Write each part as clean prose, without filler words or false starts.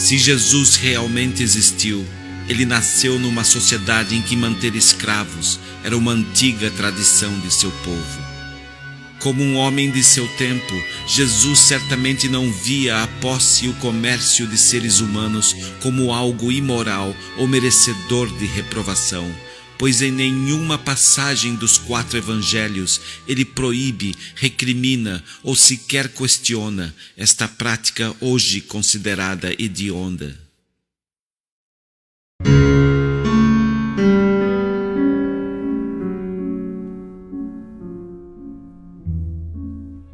Se Jesus realmente existiu, ele nasceu numa sociedade em que manter escravos era uma antiga tradição de seu povo. Como um homem de seu tempo, Jesus certamente não via a posse e o comércio de seres humanos como algo imoral ou merecedor de reprovação, pois em nenhuma passagem dos 4 evangelhos ele proíbe, recrimina ou sequer questiona esta prática hoje considerada hedionda.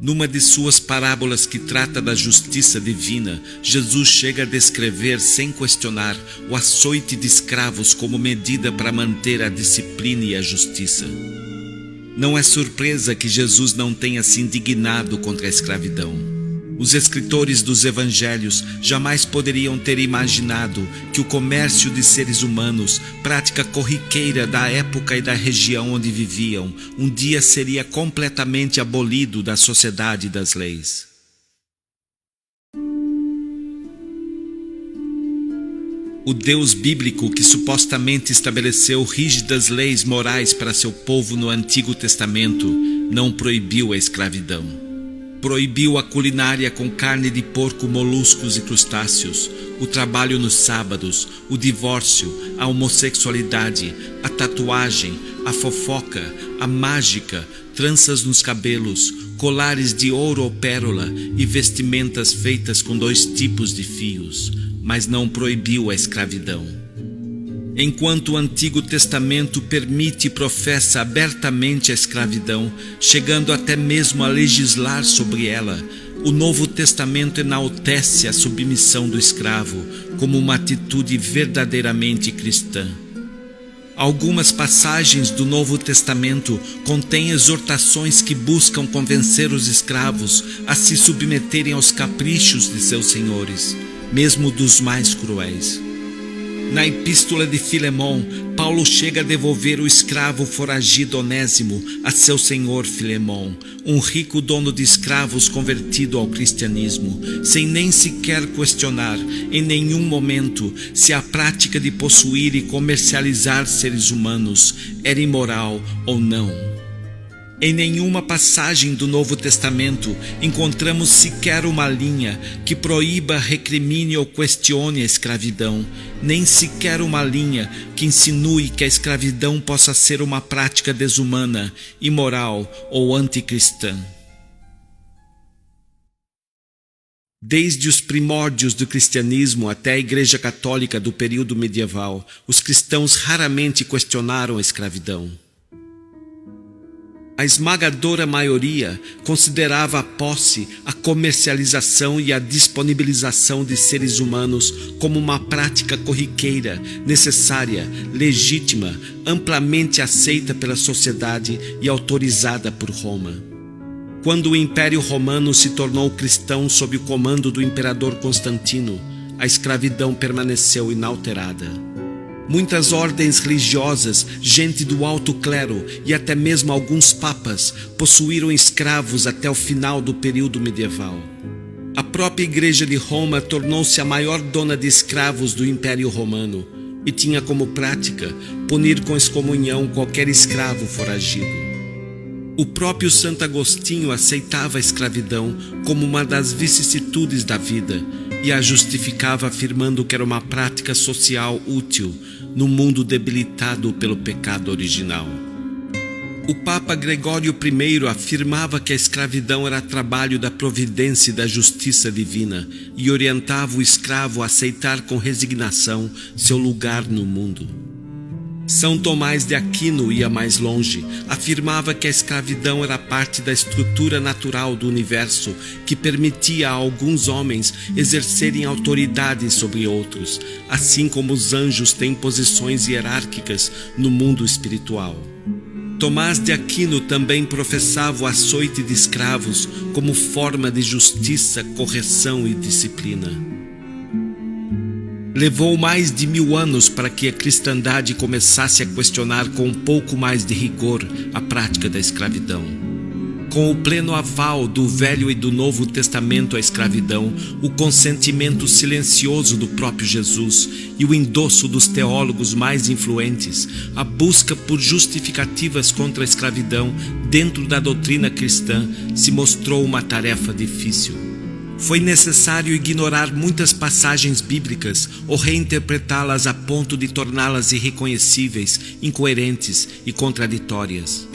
Numa de suas parábolas que trata da justiça divina, Jesus chega a descrever sem questionar o açoite de escravos como medida para manter a disciplina e a justiça. Não é surpresa que Jesus não tenha se indignado contra a escravidão. Os escritores dos evangelhos jamais poderiam ter imaginado que o comércio de seres humanos, prática corriqueira da época e da região onde viviam, um dia seria completamente abolido da sociedade das leis. O Deus bíblico que supostamente estabeleceu rígidas leis morais para seu povo no Antigo Testamento não proibiu a escravidão. Proibiu a culinária com carne de porco, moluscos e crustáceos, o trabalho nos sábados, o divórcio, a homossexualidade, a tatuagem, a fofoca, a mágica, tranças nos cabelos, colares de ouro ou pérola e vestimentas feitas com 2 tipos de fios, mas não proibiu a escravidão. Enquanto o Antigo Testamento permite e professa abertamente a escravidão, chegando até mesmo a legislar sobre ela, o Novo Testamento enaltece a submissão do escravo como uma atitude verdadeiramente cristã. Algumas passagens do Novo Testamento contêm exortações que buscam convencer os escravos a se submeterem aos caprichos de seus senhores, mesmo dos mais cruéis. Na Epístola de Filemão, Paulo chega a devolver o escravo foragido Onésimo a seu senhor Filemão, um rico dono de escravos convertido ao cristianismo, sem nem sequer questionar, em nenhum momento, se a prática de possuir e comercializar seres humanos era imoral ou não. Em nenhuma passagem do Novo Testamento encontramos sequer uma linha que proíba, recrimine ou questione a escravidão, nem sequer uma linha que insinue que a escravidão possa ser uma prática desumana, imoral ou anticristã. Desde os primórdios do cristianismo até a Igreja Católica do período medieval, os cristãos raramente questionaram a escravidão. A esmagadora maioria considerava a posse, a comercialização e a disponibilização de seres humanos como uma prática corriqueira, necessária, legítima, amplamente aceita pela sociedade e autorizada por Roma. Quando o Império Romano se tornou cristão sob o comando do imperador Constantino, a escravidão permaneceu inalterada. Muitas ordens religiosas, gente do alto clero e até mesmo alguns papas possuíram escravos até o final do período medieval. A própria Igreja de Roma tornou-se a maior dona de escravos do Império Romano e tinha como prática punir com excomunhão qualquer escravo foragido. O próprio Santo Agostinho aceitava a escravidão como uma das vicissitudes da vida e a justificava afirmando que era uma prática social útil no mundo debilitado pelo pecado original. O Papa Gregório I afirmava que a escravidão era trabalho da providência e da justiça divina e orientava o escravo a aceitar com resignação seu lugar no mundo. São Tomás de Aquino ia mais longe, afirmava que a escravidão era parte da estrutura natural do universo que permitia a alguns homens exercerem autoridade sobre outros, assim como os anjos têm posições hierárquicas no mundo espiritual. Tomás de Aquino também professava o açoite de escravos como forma de justiça, correção e disciplina. Levou mais de 1000 anos para que a cristandade começasse a questionar com um pouco mais de rigor a prática da escravidão. Com o pleno aval do Velho e do Novo Testamento à escravidão, o consentimento silencioso do próprio Jesus e o endosso dos teólogos mais influentes, a busca por justificativas contra a escravidão dentro da doutrina cristã se mostrou uma tarefa difícil. Foi necessário ignorar muitas passagens bíblicas ou reinterpretá-las a ponto de torná-las irreconhecíveis, incoerentes e contraditórias.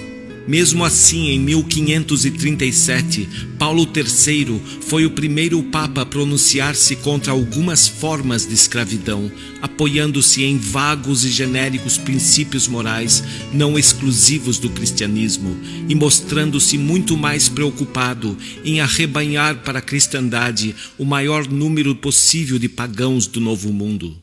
Mesmo assim, em 1537, Paulo III foi o primeiro Papa a pronunciar-se contra algumas formas de escravidão, apoiando-se em vagos e genéricos princípios morais não exclusivos do cristianismo e mostrando-se muito mais preocupado em arrebanhar para a cristandade o maior número possível de pagãos do Novo Mundo.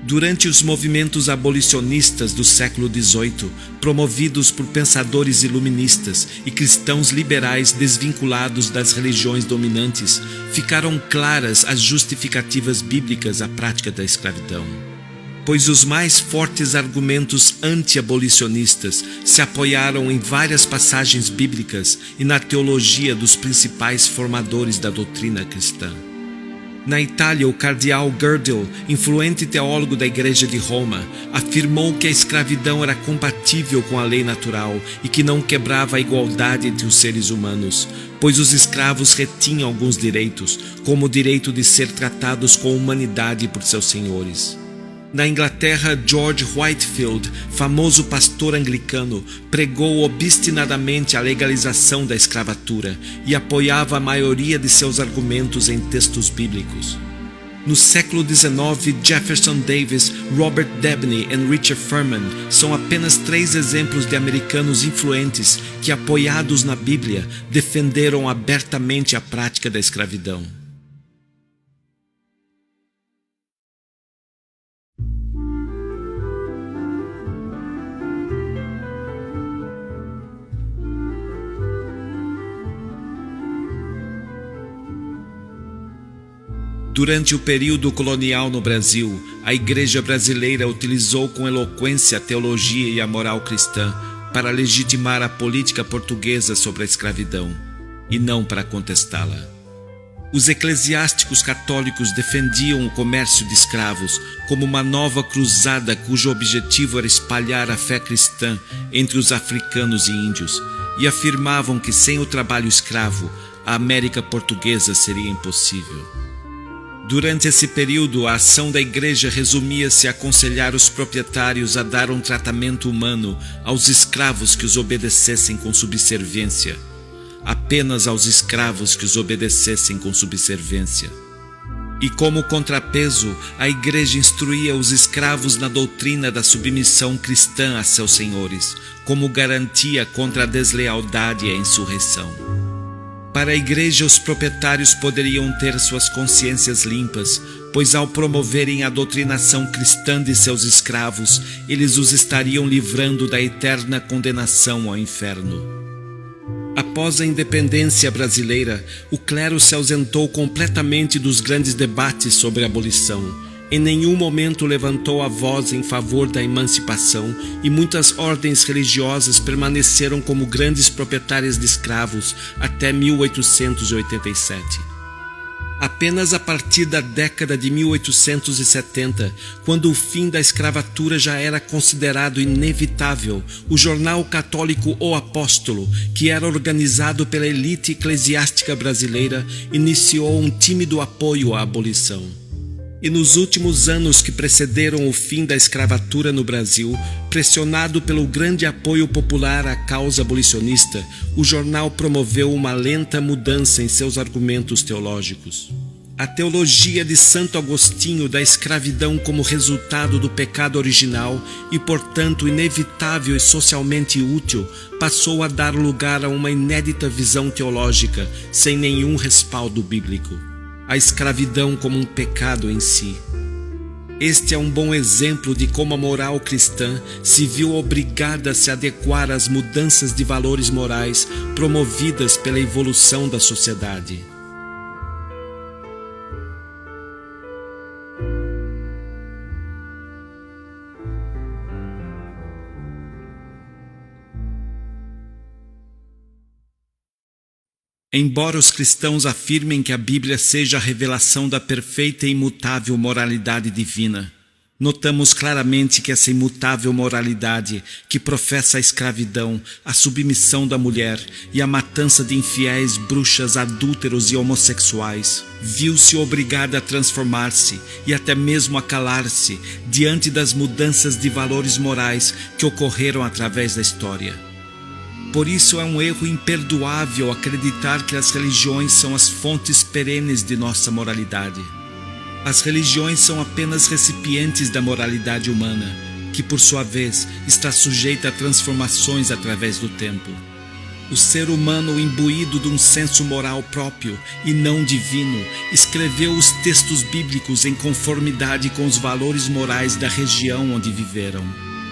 Durante os movimentos abolicionistas do século XVIII, promovidos por pensadores iluministas e cristãos liberais desvinculados das religiões dominantes, ficaram claras as justificativas bíblicas à prática da escravidão. Pois os mais fortes argumentos anti-abolicionistas se apoiaram em várias passagens bíblicas e na teologia dos principais formadores da doutrina cristã. Na Itália, o cardeal Gödel, influente teólogo da Igreja de Roma, afirmou que a escravidão era compatível com a lei natural e que não quebrava a igualdade entre os seres humanos, pois os escravos retinham alguns direitos, como o direito de ser tratados com humanidade por seus senhores. Na Inglaterra, George Whitefield, famoso pastor anglicano, pregou obstinadamente a legalização da escravatura e apoiava a maioria de seus argumentos em textos bíblicos. No século XIX, Jefferson Davis, Robert Dabney e Richard Feynman são apenas 3 exemplos de americanos influentes que, apoiados na Bíblia, defenderam abertamente a prática da escravidão. Durante o período colonial no Brasil, a Igreja brasileira utilizou com eloquência a teologia e a moral cristã para legitimar a política portuguesa sobre a escravidão, e não para contestá-la. Os eclesiásticos católicos defendiam o comércio de escravos como uma nova cruzada cujo objetivo era espalhar a fé cristã entre os africanos e índios, e afirmavam que sem o trabalho escravo, a América portuguesa seria impossível. Durante esse período, a ação da Igreja resumia-se a aconselhar os proprietários a dar um tratamento humano aos escravos que os obedecessem com subserviência, apenas aos escravos que os obedecessem com subserviência. E como contrapeso, a Igreja instruía os escravos na doutrina da submissão cristã a seus senhores, como garantia contra a deslealdade e a insurreição. Para a Igreja, os proprietários poderiam ter suas consciências limpas, pois ao promoverem a doutrinação cristã de seus escravos, eles os estariam livrando da eterna condenação ao inferno. Após a independência brasileira, o clero se ausentou completamente dos grandes debates sobre a abolição. Em nenhum momento levantou a voz em favor da emancipação e muitas ordens religiosas permaneceram como grandes proprietárias de escravos até 1887. Apenas a partir da década de 1870, quando o fim da escravatura já era considerado inevitável, o jornal católico O Apóstolo, que era organizado pela elite eclesiástica brasileira, iniciou um tímido apoio à abolição. E nos últimos anos que precederam o fim da escravatura no Brasil, pressionado pelo grande apoio popular à causa abolicionista, o jornal promoveu uma lenta mudança em seus argumentos teológicos. A teologia de Santo Agostinho da escravidão como resultado do pecado original e, portanto, inevitável e socialmente útil, passou a dar lugar a uma inédita visão teológica, sem nenhum respaldo bíblico. A escravidão como um pecado em si. Este é um bom exemplo de como a moral cristã se viu obrigada a se adequar às mudanças de valores morais promovidas pela evolução da sociedade. Embora os cristãos afirmem que a Bíblia seja a revelação da perfeita e imutável moralidade divina, notamos claramente que essa imutável moralidade, que professa a escravidão, a submissão da mulher e a matança de infiéis, bruxas, adúlteros e homossexuais, viu-se obrigada a transformar-se e até mesmo a calar-se diante das mudanças de valores morais que ocorreram através da história. Por isso é um erro imperdoável acreditar que as religiões são as fontes perenes de nossa moralidade. As religiões são apenas recipientes da moralidade humana, que por sua vez está sujeita a transformações através do tempo. O ser humano, imbuído de um senso moral próprio e não divino, escreveu os textos bíblicos em conformidade com os valores morais da região onde viveram,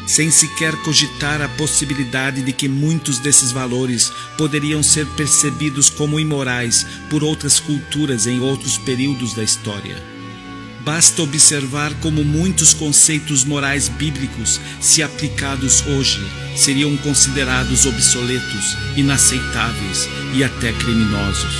sem sequer cogitar a possibilidade de que muitos desses valores poderiam ser percebidos como imorais por outras culturas em outros períodos da história. Basta observar como muitos conceitos morais bíblicos, se aplicados hoje, seriam considerados obsoletos, inaceitáveis e até criminosos.